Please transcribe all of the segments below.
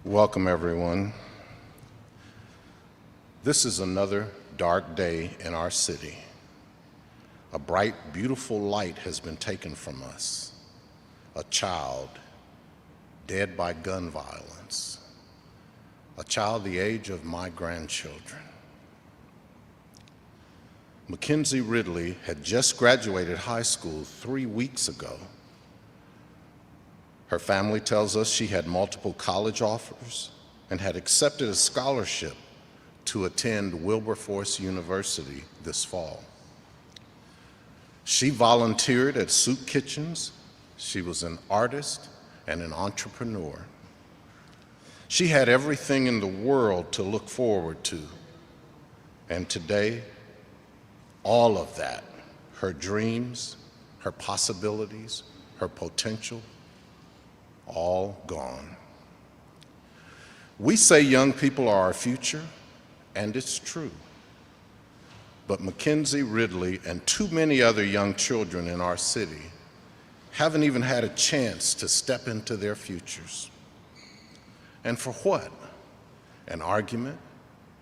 Welcome, everyone. This is another dark day in our city. A bright, beautiful light has been taken from us. A child dead by gun violence. A child the age of my grandchildren. Mackenzie Ridley had just graduated high school 3 weeks ago. Her family tells us she had multiple college offers and had accepted a scholarship to attend Wilberforce University this fall. She volunteered at soup kitchens. She was an artist and an entrepreneur. She had everything in the world to look forward to. And today, all of that, her dreams, her possibilities, her potential, all gone. We say young people are our future, and it's true. But Mackenzie Ridley and too many other young children in our city haven't even had a chance to step into their futures. And for what? An argument,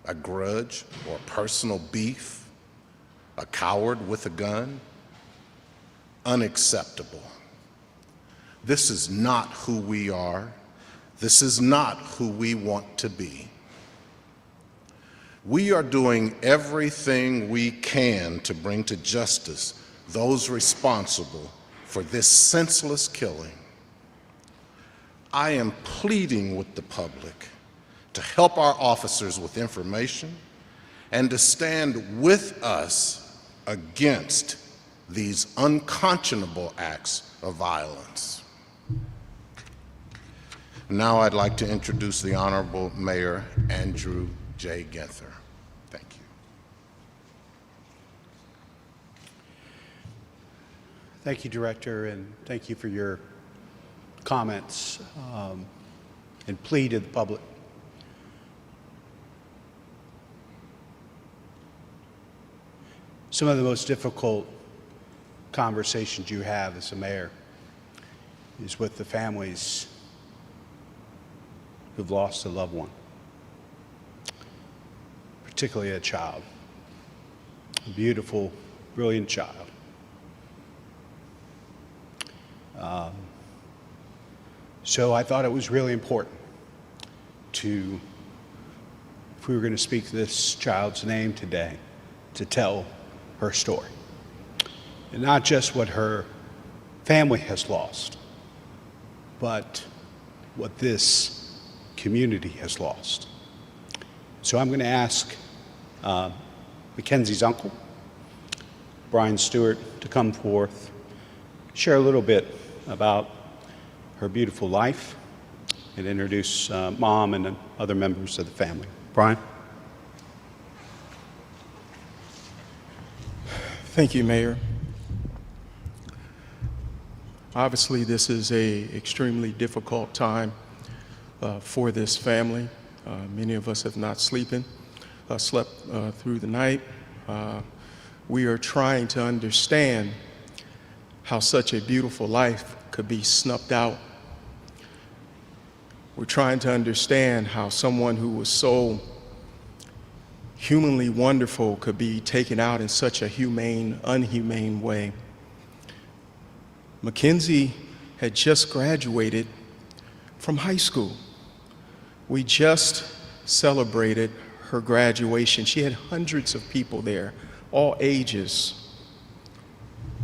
a grudge, or personal beef? A coward with a gun? Unacceptable. This is not who we are. This is not who we want to be. We are doing everything we can to bring to justice those responsible for this senseless killing. I am pleading with the public to help our officers with information and to stand with us against these unconscionable acts of violence. Now I'd like to introduce the Honorable Mayor Andrew J. Ginther. Thank you. Thank you, Director, and thank you for your comments and plea to the public. Some of the most difficult conversations you have as a mayor is with the families who've lost a loved one, particularly a child, a beautiful, brilliant child. So I thought it was really important to, if we were going to speak this child's name today, to tell her story. And not just what her family has lost, but what this community has lost. So I'm going to ask Mackenzie's uncle, Bryant Stewart, to come forth, share a little bit about her beautiful life, and introduce Mom and other members of the family. Bryant? Thank you, Mayor. Obviously, this is an extremely difficult time for this family. Many of us have not slept through the night. We are trying to understand how such a beautiful life could be snuffed out. We're trying to understand how someone who was so humanly wonderful could be taken out in such a unhumane way. Mackenzie had just graduated from high school. We just celebrated her graduation. She had hundreds of people there, all ages,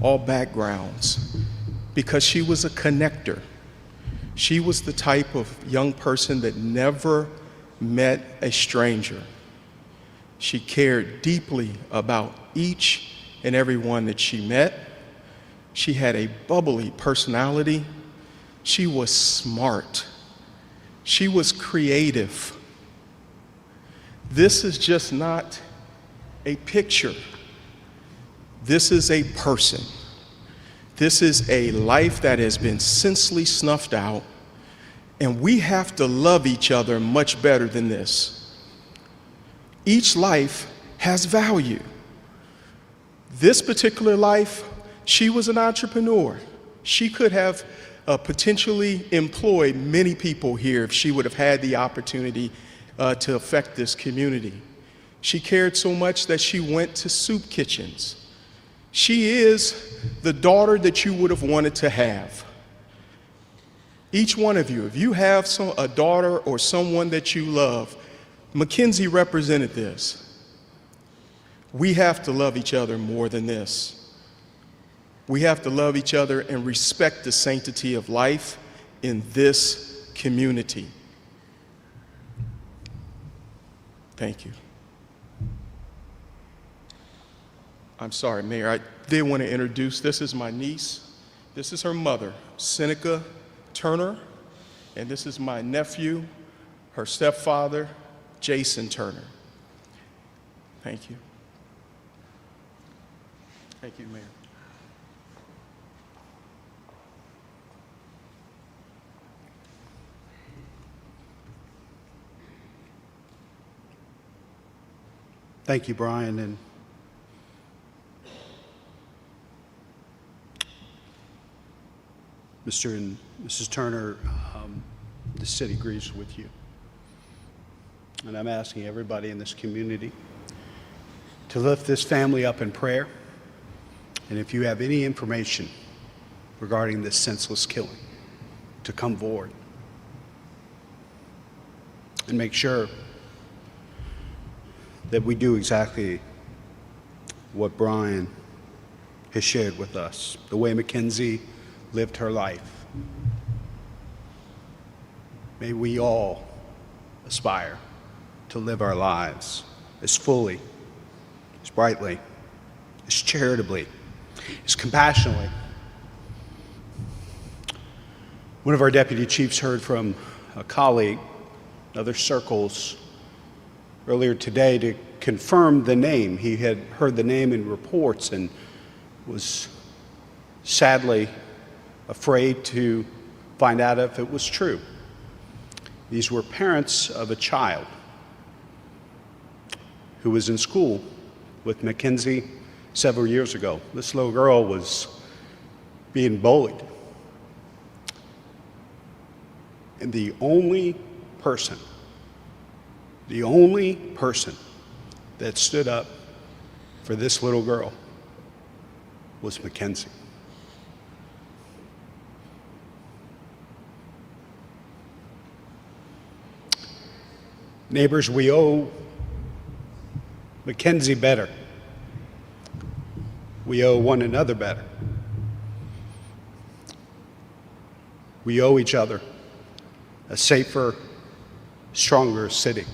all backgrounds, because she was a connector. She was the type of young person that never met a stranger. She cared deeply about each and every one that she met. She had a bubbly personality. She was smart. She was creative. This is just not a picture. This is a person. This is a life that has been senselessly snuffed out, and we have to love each other much better than this. Each life has value. This particular life, she was an entrepreneur. She could have potentially employed many people here if she would have had the opportunity to affect this community. She cared so much that she went to soup kitchens. She is the daughter that you would have wanted to have. Each one of you, if you have a daughter or someone that you love, Mackenzie represented this. We have to love each other more than this. We have to love each other and respect the sanctity of life in this community. Thank you. I'm sorry, Mayor, I did want to introduce, this is my niece. This is her mother, Seneca Turner, and this is my nephew, her stepfather, Jason Turner. Thank you. Thank you, Mayor. Thank you, Brian. And Mr. and Mrs. Turner, the city agrees with you. And I'm asking everybody in this community to lift this family up in prayer. And if you have any information regarding this senseless killing, to come forward and make sure that we do exactly what Brian has shared with us, the way Mackenzie lived her life. May we all aspire to live our lives as fully, as brightly, as charitably, as compassionately. One of our deputy chiefs heard from a colleague in other circles earlier today to confirm the name. He had heard the name in reports and was sadly afraid to find out if it was true. These were parents of a child who was in school with Mackenzie several years ago. This little girl was being bullied. And the only person that stood up for this little girl was Mackenzie. Neighbors, we owe Mackenzie better. We owe one another better. We owe each other a safer, stronger city.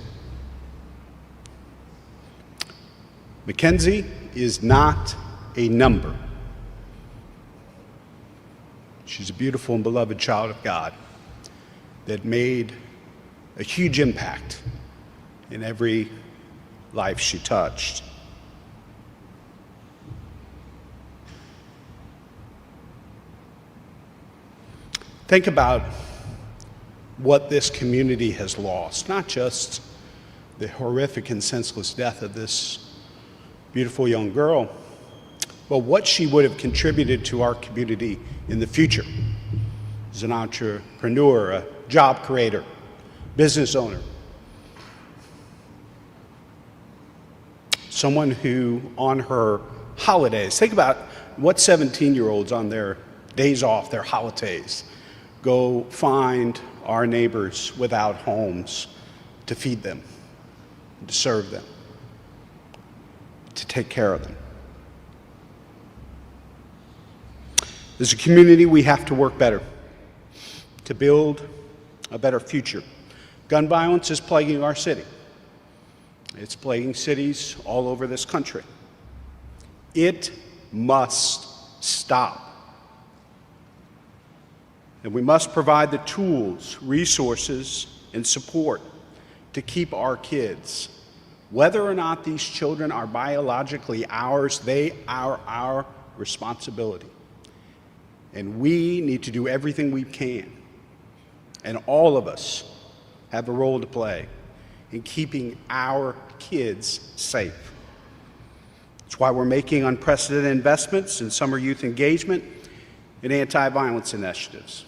Mackenzie is not a number. She's a beautiful and beloved child of God that made a huge impact in every life she touched. Think about what this community has lost, not just the horrific and senseless death of this beautiful young girl, but what she would have contributed to our community in the future as an entrepreneur, a job creator, business owner. Someone who, on her holidays, think about what 17-year-olds on their days off, their holidays, go find our neighbors without homes to feed them, to serve them, to take care of them. As a community, we have to work better to build a better future. Gun violence is plaguing our city. It's plaguing cities all over this country. It must stop. And we must provide the tools, resources, and support to keep our kids. Whether or not these children are biologically ours, they are our responsibility. And we need to do everything we can. And all of us have a role to play in keeping our kids safe. That's why we're making unprecedented investments in summer youth engagement and anti-violence initiatives.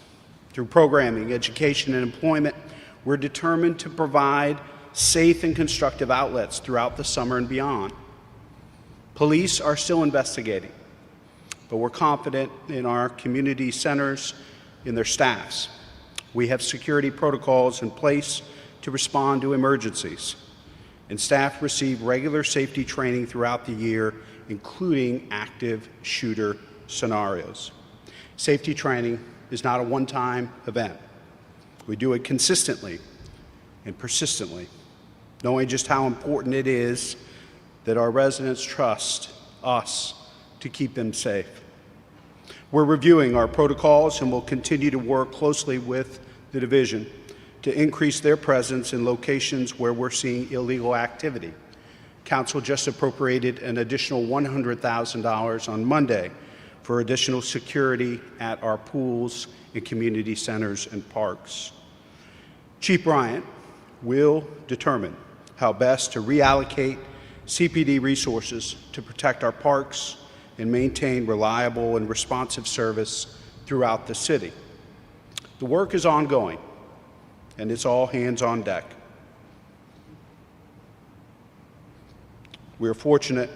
Through programming, education, and employment, we're determined to provide safe and constructive outlets throughout the summer and beyond. Police are still investigating, but we're confident in our community centers, in their staffs. We have security protocols in place to respond to emergencies, and staff receive regular safety training throughout the year, including active shooter scenarios. Safety training is not a one-time event. We do it consistently and persistently, knowing just how important it is that our residents trust us to keep them safe. We're reviewing our protocols and will continue to work closely with the division to increase their presence in locations where we're seeing illegal activity. Council just appropriated an additional $100,000 on Monday for additional security at our pools and community centers and parks. Chief Bryant will determine how best to reallocate CPD resources to protect our parks and maintain reliable and responsive service throughout the city. The work is ongoing, and it's all hands on deck. We're fortunate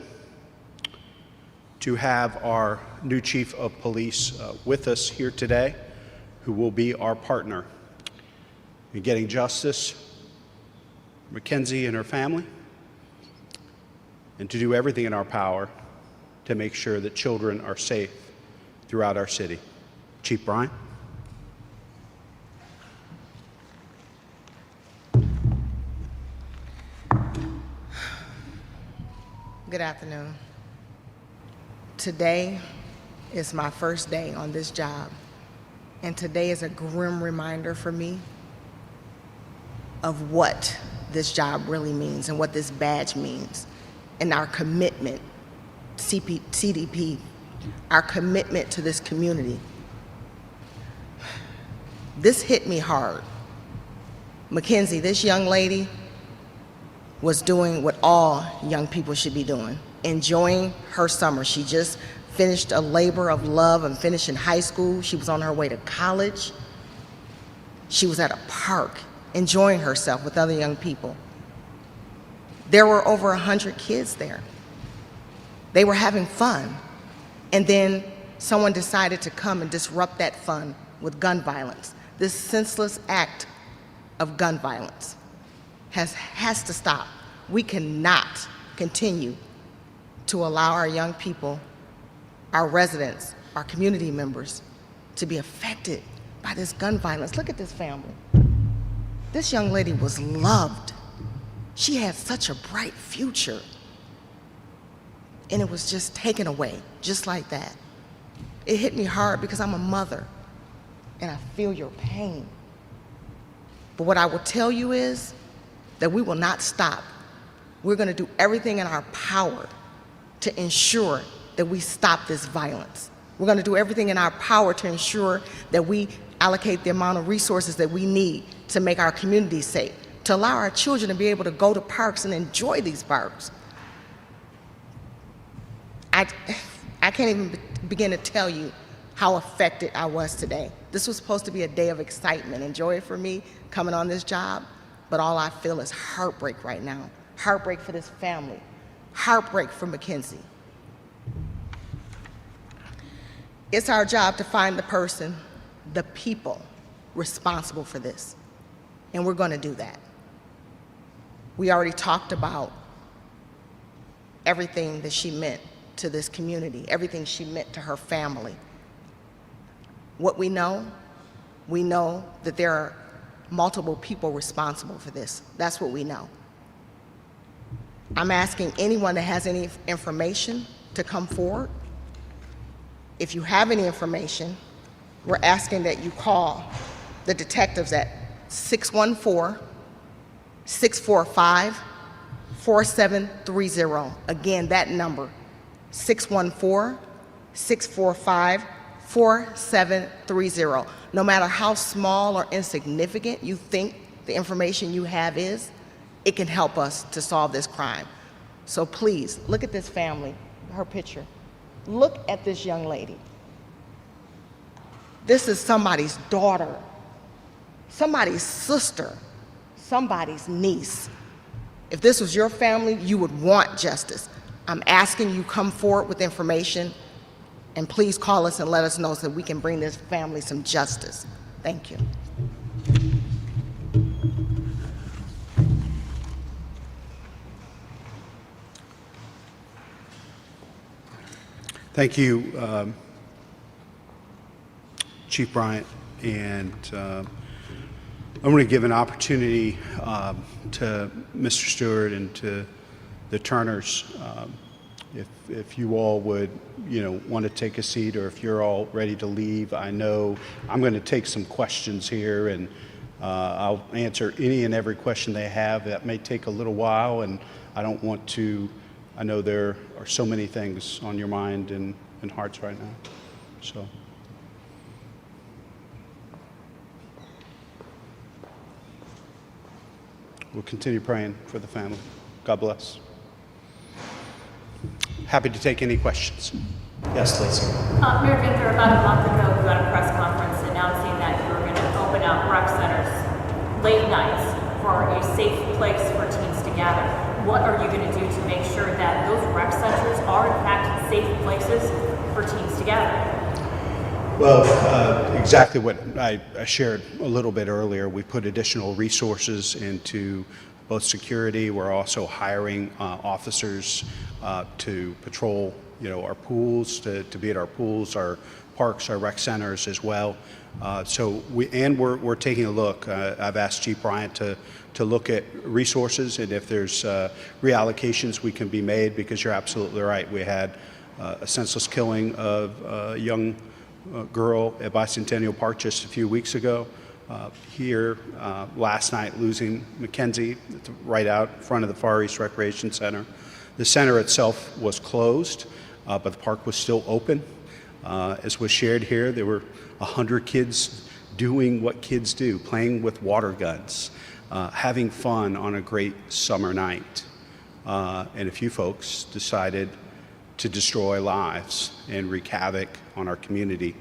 to have our new chief of police with us here today, who will be our partner in getting justice for Mackenzie and her family, and to do everything in our power to make sure that children are safe throughout our city. Chief Bryant. Good afternoon. Today is my first day on this job, and today is a grim reminder for me of what this job really means and what this badge means, and our commitment, CDP, our commitment to this community. This hit me hard. Mackenzie, this young lady, was doing what all young people should be doing, enjoying her summer. She just finished a labor of love and finishing high school. She was on her way to college. She was at a park enjoying herself with other young people. There were over 100 kids there. They were having fun. And then someone decided to come and disrupt that fun with gun violence. This senseless act of gun violence has to stop. We cannot continue to allow our young people, our residents, our community members to be affected by this gun violence. Look at this family. This young lady was loved. She had such a bright future. And it was just taken away, just like that. It hit me hard because I'm a mother and I feel your pain. But what I will tell you is that we will not stop. We're going to do everything in our power to ensure that we stop this violence. We're going to do everything in our power to ensure that we allocate the amount of resources that we need to make our community safe, to allow our children to be able to go to parks and enjoy these parks. I can't even begin to tell you how affected I was today. This was supposed to be a day of excitement and joy for me coming on this job, but all I feel is heartbreak right now. Heartbreak for this family. Heartbreak for Mackenzie. It's our job to find the person, the people responsible for this, and we're going to do that. We already talked about everything that she meant to this community, everything she meant to her family. What we know that there are multiple people responsible for this. That's what we know. I'm asking anyone that has any information to come forward. If you have any information, we're asking that you call the detectives at 614-645-4730. Again, that number, 614-645-4730. No matter how small or insignificant you think the information you have is, it can help us to solve this crime. So please, look at this family, her picture. Look at this young lady. This is somebody's daughter, somebody's sister, somebody's niece. If this was your family, you would want justice. I'm asking you come forward with information, and please call us and let us know so that we can bring this family some justice. Thank you. Thank you, Chief Bryant, and I'm going to give an opportunity to Mr. Stewart and to the Turners, if you all would, want to take a seat, or if you're all ready to leave. I know I'm going to take some questions here, and I'll answer any and every question they have. That may take a little while, and I don't want to. I know there are so many things on your mind and hearts right now. So. We'll continue praying for the family. God bless. Happy to take any questions. Yes, Lacey. Mayor Ginther, about a month ago, you had a press conference announcing that you were going to open up rec centers late nights for a safe place for teens to gather. What are you going to do to make sure that those rec centers are, in fact, safe places for teens to gather? Well, exactly what I shared a little bit earlier. We put additional resources into both security. We're also hiring officers to patrol, our pools, to be at our pools, our parks, our rec centers as well. So we're taking a look. I've asked Chief Bryant to look at resources, and if there's reallocations we can be made, because you're absolutely right. We had a senseless killing of a young girl at Bicentennial Park just a few weeks ago. Here last night, losing Mackenzie right out front of the Far East Recreation Center. The center itself was closed, but the park was still open. As was shared here, there were 100 kids doing what kids do, playing with water guns, having fun on a great summer night. And a few folks decided to destroy lives and wreak havoc on our community.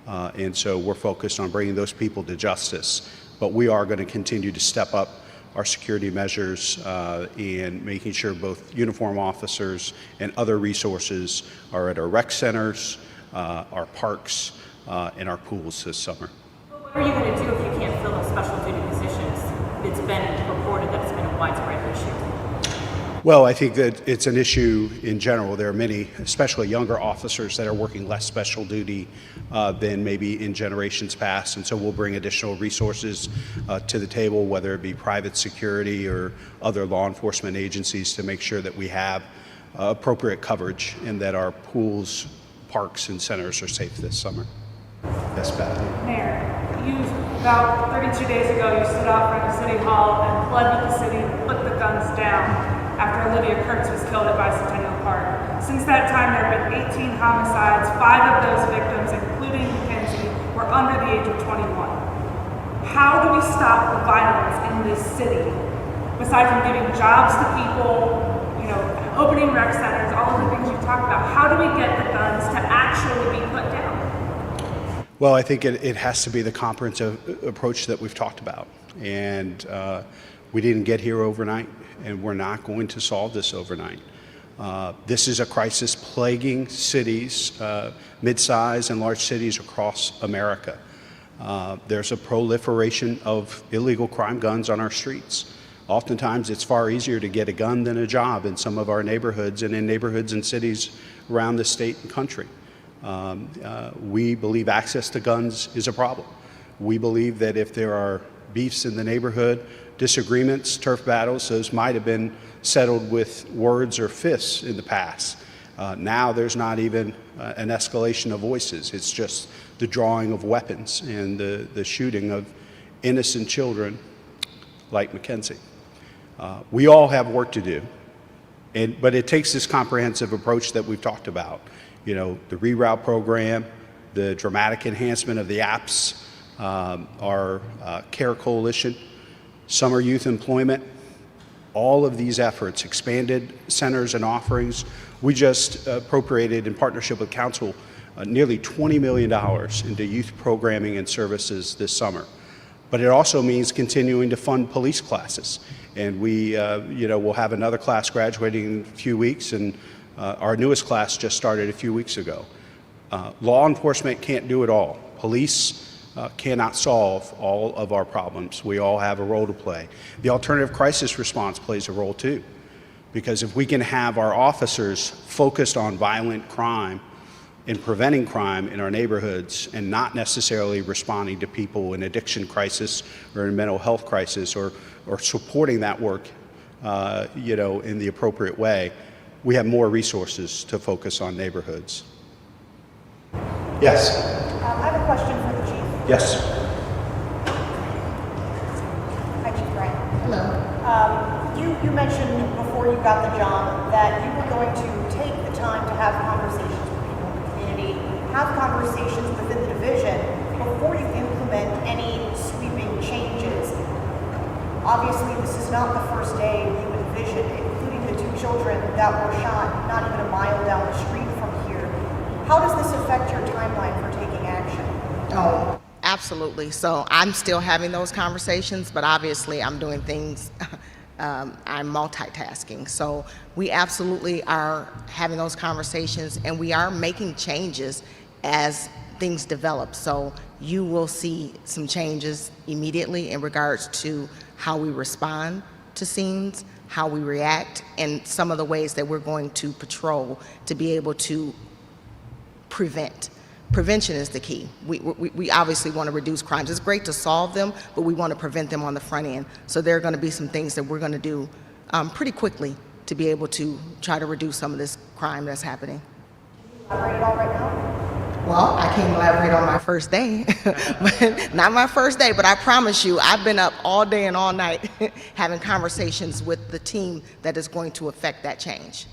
And so we're focused on bringing those people to justice. But we are going to continue to step up our security measures and making sure both uniform officers and other resources are at our rec centers, our parks, and our pools this summer. What are you going to do if you can't fill those special duty positions? It's been reported that it's been a widespread issue. Well, I think that it's an issue in general. There are many, especially younger officers, that are working less special duty than maybe in generations past. And so we'll bring additional resources to the table, whether it be private security or other law enforcement agencies, to make sure that we have appropriate coverage and that our pools, parks, and centers are safe this summer. Yes, Pat. Mayor, about 32 days ago, you stood out front of City Hall and pled with the city to put the guns down after Olivia Kurtz was killed at Bicentennial Park. Since that time, there have been 18 homicides. 5 of those victims, including Mackenzie, were under the age of 21. How do we stop the violence in this city? Besides from giving jobs to people, opening rec centers, all of the things you've talked about, how do we get the guns to actually be put down? Well, I think it has to be the comprehensive approach that we've talked about. And we didn't get here overnight, and we're not going to solve this overnight. This is a crisis plaguing cities, mid-size and large cities across America. There's a proliferation of illegal crime guns on our streets. Oftentimes, it's far easier to get a gun than a job in some of our neighborhoods and in neighborhoods and cities around the state and country. We believe access to guns is a problem. We believe that if there are beefs in the neighborhood, disagreements, turf battles, those might have been settled with words or fists in the past. Now there's not even an escalation of voices. It's just the drawing of weapons and the shooting of innocent children like Mackenzie. We all have work to do, but it takes this comprehensive approach that we've talked about. The reroute program, the dramatic enhancement of the apps, our CARE coalition, summer youth employment, all of these efforts, expanded centers and offerings. We just appropriated in partnership with council nearly $20 million into youth programming and services this summer. But it also means continuing to fund police classes. And we will have another class graduating in a few weeks, and our newest class just started a few weeks ago. Law enforcement can't do it all. Police cannot solve all of our problems. We all have a role to play. The alternative crisis response plays a role too, because if we can have our officers focused on violent crime and preventing crime in our neighborhoods and not necessarily responding to people in addiction crisis or in mental health crisis or supporting that work in the appropriate way, we have more resources to focus on neighborhoods. Yes. I have a question for the chief. Yes. Hi, Chief Bryant. Hello. You mentioned before you got the job that you were going to take the time to have conversations with people in the community, have conversations within the division before you implement any sweeping changes. Obviously, this is not the first day you envisioned, including the 2 children that were shot not even a mile down the street from here. How does this affect your timeline for taking action? Oh, absolutely. So I'm still having those conversations, but obviously I'm doing things, I'm multitasking. So we absolutely are having those conversations, and we are making changes as things develop. So you will see some changes immediately in regards to how we respond to scenes, how we react, and some of the ways that we're going to patrol to be able to prevent. Prevention is the key. We obviously want to reduce crimes. It's great to solve them, but we want to prevent them on the front end. So there are going to be some things that we're going to do pretty quickly to be able to try to reduce some of this crime that's happening. Elaborate it all right now? Well, I can't elaborate on my first day, not my first day, but I promise you, I've been up all day and all night having conversations with the team that is going to affect that change.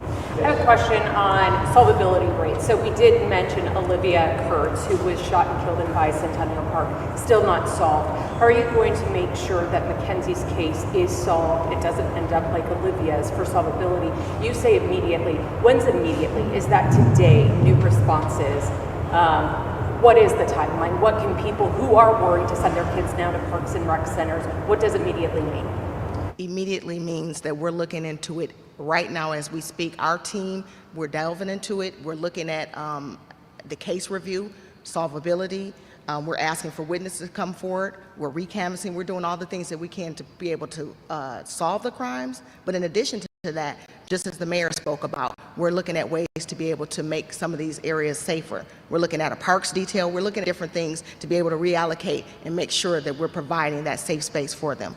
I have a question on solvability rates. So we did mention Olivia Kurtz, who was shot and killed in Bicentennial Park, still not solved. How are you going to make sure that Mackenzie's case is solved? It doesn't end up like Olivia's for solvability. You say immediately. When's immediately? Is that today? New responses? What is the timeline? What can people who are worried to send their kids now to parks and rec centers, what does immediately mean? Immediately means that we're looking into it right now as we speak. Our team, we're delving into it. We're looking at the case review, solvability. We're asking for witnesses to come forward. We're recanvassing. We're doing all the things that we can to be able to solve the crimes. But in addition to that, just as the mayor spoke about, we're looking at ways to be able to make some of these areas safer. We're looking at a parks detail. We're looking at different things to be able to reallocate and make sure that we're providing that safe space for them.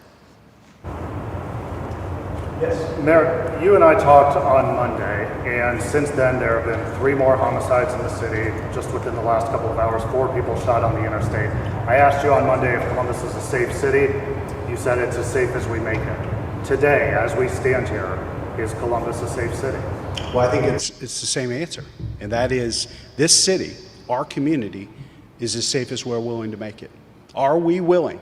Yes. Mayor, you and I talked on Monday, and since then there have been 3 more homicides in the city just within the last couple of hours, 4 people shot on the interstate. I asked you on Monday if Columbus is a safe city. You said it's as safe as we make it. Today, as we stand here, is Columbus a safe city? Well, I think it's the same answer, and that is this city, our community, is as safe as we're willing to make it. Are we willing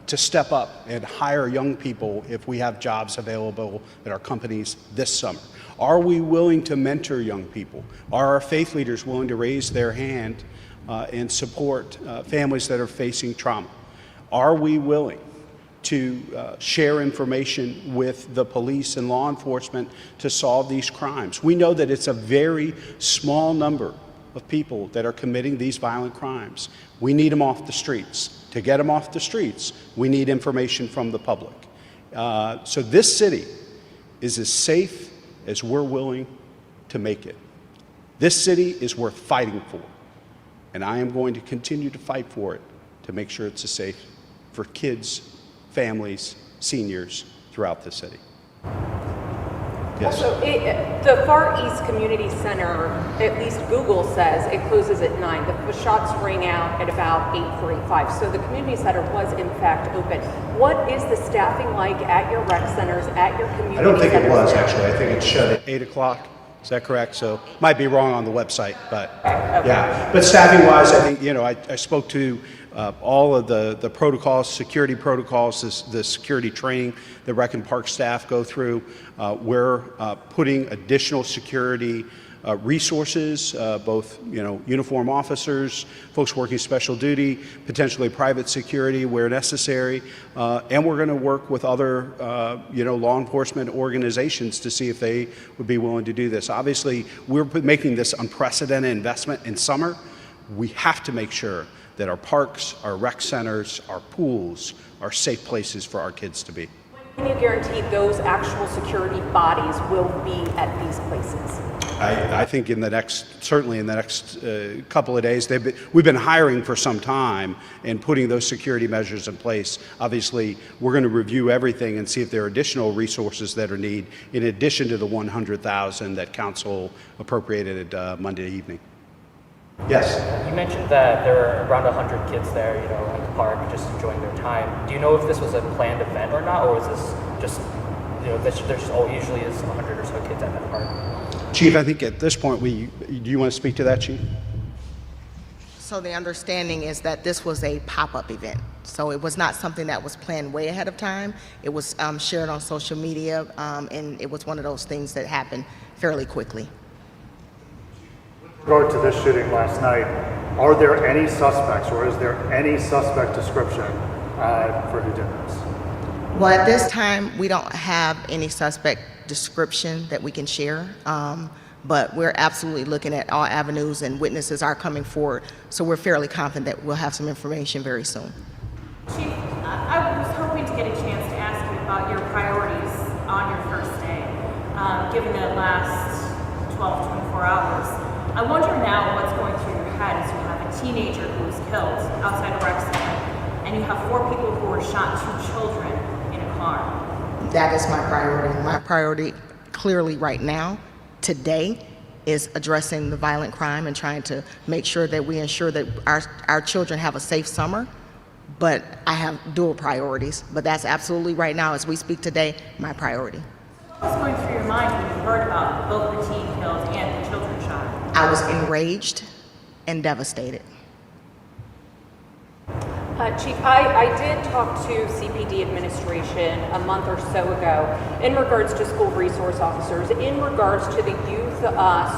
to step up and hire young people if we have jobs available at our companies this summer? Are we willing to mentor young people? Are our faith leaders willing to raise their hand and support families that are facing trauma? Are we willing to share information with the police and law enforcement to solve these crimes? We know that it's a very small number of people that are committing these violent crimes. We need them off the streets. To get them off the streets, we need information from the public. So this city is as safe as we're willing to make it. This city is worth fighting for, and I am going to continue to fight for it to make sure it's as safe for kids, families, seniors throughout the city. Yes. Also, the Far East Community Center, at least Google says, it closes at 9. The shots rang out at about 8:45. So the community center was in fact open. What is the staffing like at your rec centers, at your community centers? I don't think it was actually. I think it shut at 8 o'clock. Is that correct? So might be wrong on the website, but Okay. yeah. But staffing wise, I think, I spoke to all of the protocols, security protocols, the security training that Rec and Park staff go through. We're putting additional security resources, both uniform officers, folks working special duty, potentially private security where necessary, and we're going to work with other law enforcement organizations to see if they would be willing to do this. Obviously, we're making this unprecedented investment in summer. We have to make sure that our parks, our rec centers, our pools are safe places for our kids to be. Can you guarantee those actual security bodies will be at these places? I think certainly in the next couple of days, we've been hiring for some time and putting those security measures in place. Obviously, we're going to review everything and see if there are additional resources that are needed in addition to the $100,000 that council appropriated Monday evening. Yes. You mentioned that there were around 100 kids there, at the park, just enjoying their time. Do you know if this was a planned event or not, or was this just, usually is 100 or so kids at that park? Chief, I think at this point, do you want to speak to that, Chief? So the understanding is that this was a pop-up event. So it was not something that was planned way ahead of time. It was shared on social media, and it was one of those things that happened fairly quickly. With regard to this shooting last night, are there any suspects, or is there any suspect description for who did this? Well, at this time, we don't have any suspect description that we can share, but we're absolutely looking at all avenues, and witnesses are coming forward, so we're fairly confident that we'll have some information very soon. Chief, I was hoping to get a chance to ask you about your priorities on your first day, given the last 12, 24 hours. I wonder now what's going through your head as you have a teenager who was killed outside a rec center, and you have 4 people who were shot, 2 children in a car. That is my priority. My priority clearly right now, today, is addressing the violent crime and trying to make sure that we ensure that our children have a safe summer. But I have dual priorities. But that's absolutely right now, as we speak today, my priority. What was going through your mind when you heard about both the teen killed and the children shot? I was enraged and devastated. Chief, I did talk to CPD administration a month or so ago in regards to school resource officers, in regards to the youth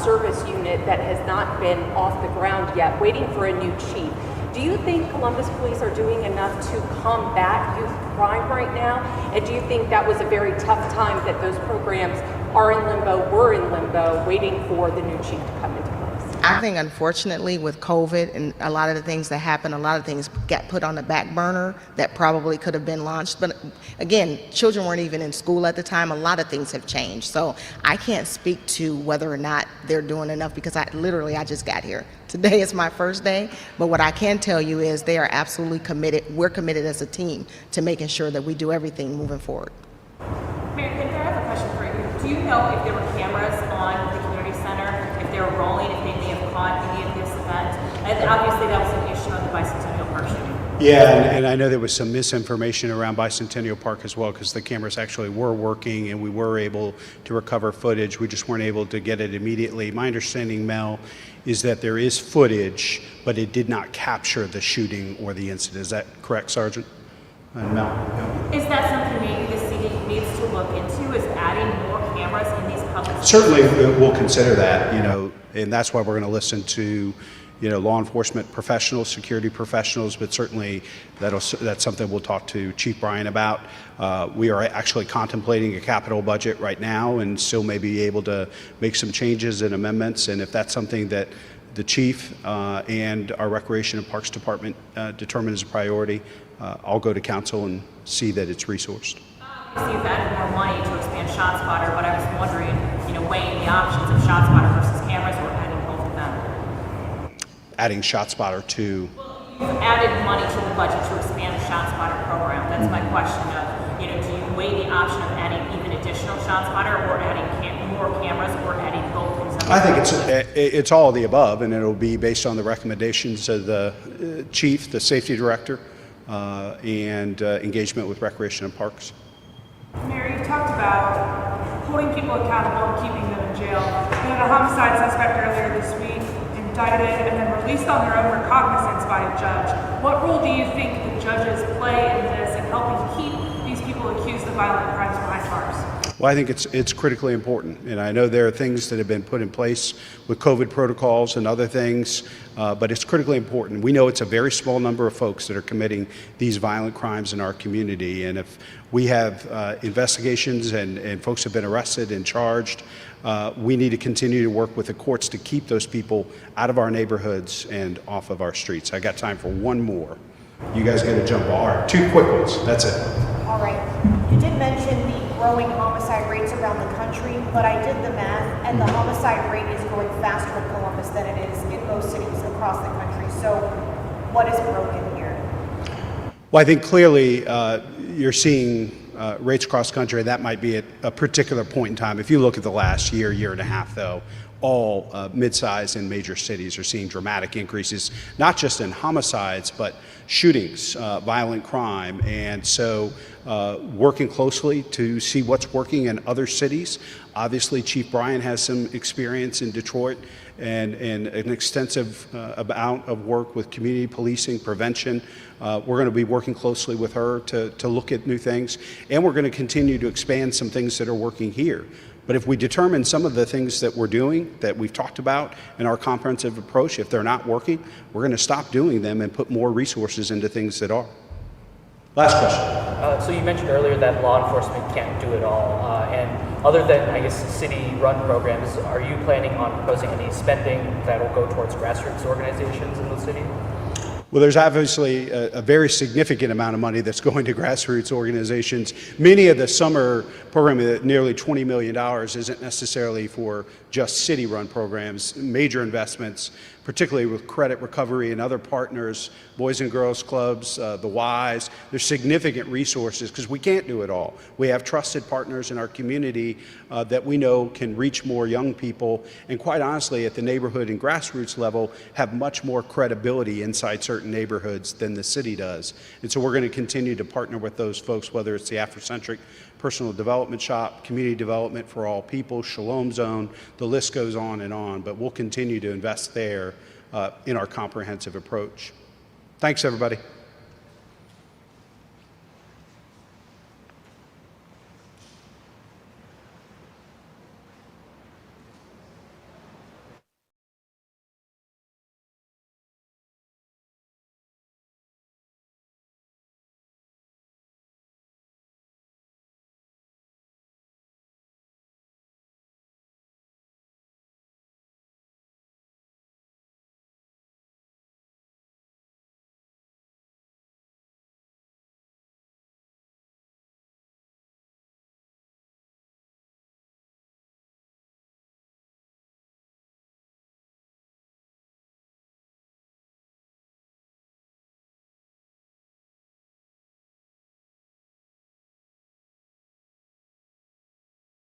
service unit that has not been off the ground yet, waiting for a new chief. Do you think Columbus Police are doing enough to combat youth crime right now? And do you think that was a very tough time that those programs were in limbo, waiting for the new chief to come into place? I think, unfortunately, with COVID and a lot of the things that happened, a lot of things got put on the back burner that probably could have been launched. But again, children weren't even in school at the time. A lot of things have changed. So I can't speak to whether or not they're doing enough because I just got here. Today is my first day. But what I can tell you is they are absolutely committed. We're committed as a team to making sure that we do everything moving forward. Mayor Ginther, I have a question for you. Do you know if there were cameras on the community center, if they were rolling, if they may have caught any of this event? And obviously that was an issue on the Bicentennial Park shooting. Yeah, and I know there was some misinformation around Bicentennial Park as well, because the cameras actually were working and we were able to recover footage. We just weren't able to get it immediately. My understanding, Mel, is that there is footage, but it did not capture the shooting or the incident. Is that correct, Sergeant? And Mel? Is that something maybe the city needs to look into, is adding more cameras in these public spaces? Certainly, we'll consider that, and that's why we're going to listen to, law enforcement professionals, security professionals, but certainly that's something we'll talk to Chief Bryant about. We are actually contemplating a capital budget right now and still may be able to make some changes and amendments, and if that's something that the chief and our Recreation and Parks Department determine as a priority, I'll go to council and see that it's resourced. Obviously, you've added more money to expand ShotSpotter, but I was wondering, weighing the options of ShotSpotter versus cameras or adding both of them. Adding ShotSpotter to. Well, you've added money to the budget to expand the ShotSpotter program. That's my question of, do you weigh the option of adding even additional ShotSpotter or adding more cameras or adding both things? I think it's all of the above, and it'll be based on the recommendations of the chief, the safety director, and engagement with Recreation and Parks. Mayor, you've talked about holding people accountable and keeping them in jail. We had a homicide suspect earlier this week indicted and then released on their own recognizance by a judge. What role do you think the judges play in this in helping keep these people accused of violent crimes behind bars? Well, I think it's critically important, and I know there are things that have been put in place with COVID protocols and other things, but it's critically important. We know it's a very small number of folks that are committing these violent crimes in our community, and if we have investigations and folks have been arrested and charged, we need to continue to work with the courts to keep those people out of our neighborhoods and off of our streets. I got time for one more. You guys got to jump all right. 2 quick ones. That's it. All right. You did mention the growing homicide rates around the country, but I did the math, and the homicide rate is growing faster in Columbus than it is in most cities across the country. So what is broken here? Well, I think clearly you're seeing rates across the country. That might be at a particular point in time. If you look at the last year, year and a half, though, all mid-sized and major cities are seeing dramatic increases, not just in homicides, but shootings, violent crime. And so working closely to see what's working in other cities. Obviously, Chief Bryant has some experience in Detroit and an extensive amount of work with community policing, prevention. We're going to be working closely with her to look at new things, and we're going to continue to expand some things that are working here. But if we determine some of the things that we're doing, that we've talked about in our comprehensive approach, if they're not working, we're going to stop doing them and put more resources into things that are. Last question. So you mentioned earlier that law enforcement can't do it all. And other than, I guess, city-run programs, are you planning on proposing any spending that will go towards grassroots organizations in the city? Well, there's obviously a very significant amount of money that's going to grassroots organizations. Many of the summer programming, nearly $20 million, isn't necessarily for just city-run programs. Major investments, particularly with credit recovery and other partners, Boys and Girls Clubs, the Ys. There's significant resources because we can't do it all. We have trusted partners in our community that we know can reach more young people, and quite honestly, at the neighborhood and grassroots level, have much more credibility inside certain neighborhoods than the city does. And so we're going to continue to partner with those folks, whether it's the Afrocentric Personal Development Shop, Community Development for All People, Shalom Zone, the list goes on, but we'll continue to invest there in our comprehensive approach. Thanks, everybody.